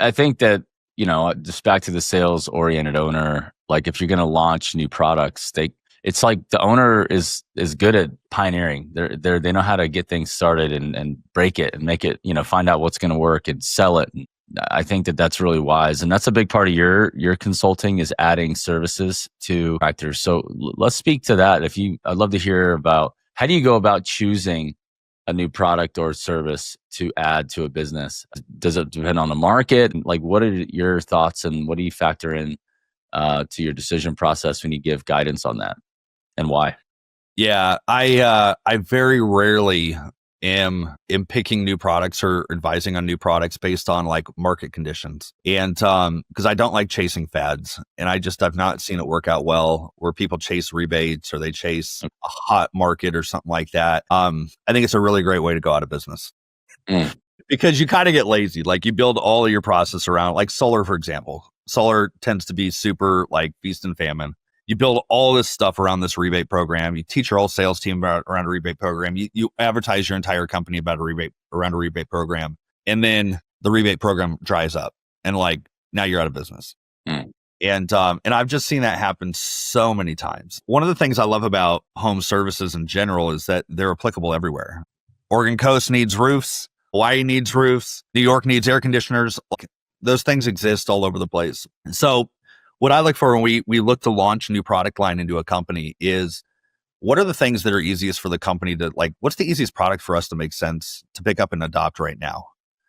I think that, just back to the sales oriented owner, like if you're going to launch new products, it's like the owner is good at pioneering. They know how to get things started and break it and make it, find out what's going to work and sell it. And I think that that's really wise. And that's a big part of your consulting is adding services to contractors. So let's speak to that. I'd love to hear about how do you go about choosing a new product or service to add to a business? Does it depend on the market? Like, what are your thoughts and what do you factor in to your decision process when you give guidance on that, and why? Yeah, I very rarely am picking new products or advising on new products based on like market conditions. And because I don't like chasing fads, and I've not seen it work out well where people chase rebates or they chase a hot market or something like that. I think it's a really great way to go out of business. Because you kind of get lazy. Like you build all of your process around, like solar, for example. Solar tends to be super like feast and famine. You build all this stuff around this rebate program. You teach your whole sales team around a rebate program. You advertise your entire company about around a rebate program. And then the rebate program dries up and like now you're out of business. And I've just seen that happen so many times. One of the things I love about home services in general is that they're applicable everywhere. Oregon Coast needs roofs. Hawaii needs roofs. New York needs air conditioners. Those things exist all over the place. So what I look for when we look to launch a new product line into a company is what are the things that are easiest for the company to like, what's the easiest product for us to make sense to pick up and adopt right now?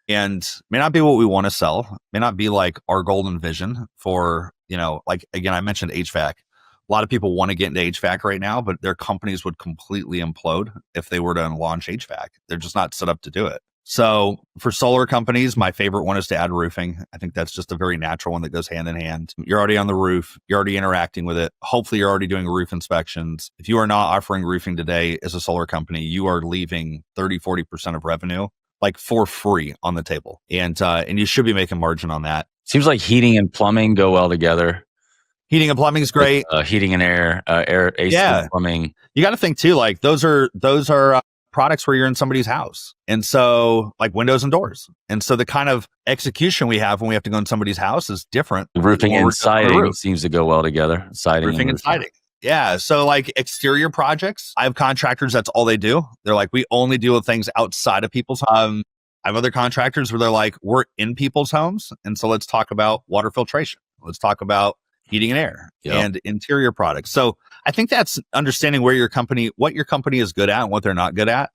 And may not be what we want to sell, may not be like our golden vision for, like, again, I mentioned HVAC. A lot of people want to get into HVAC right now, but their companies would completely implode if they were to launch HVAC. They're just not set up to do it. So for solar companies, my favorite one is to add roofing. I think that's just a very natural one that goes hand in hand. You're already on the roof. You're already interacting with it. Hopefully you're already doing roof inspections. If you are not offering roofing today as a solar company, you are leaving 30-40% of revenue like for free on the table. And you should be making margin on that. Seems like heating and plumbing go well together. Heating and plumbing is great. Heating and air, AC, yeah. Plumbing. You got to think too, like those are products where you're in somebody's house. And so like windows and doors. And so the kind of execution we have when we have to go in somebody's house is different. Roofing and siding seems to go well together. Roofing and siding. Yeah. So like exterior projects, I have contractors, that's all they do. They're like, we only deal with things outside of people's homes. I have other contractors where they're like, we're in people's homes. And so let's talk about water filtration. Let's talk about heating and air and interior products. So I think that's understanding what your company is good at and what they're not good at.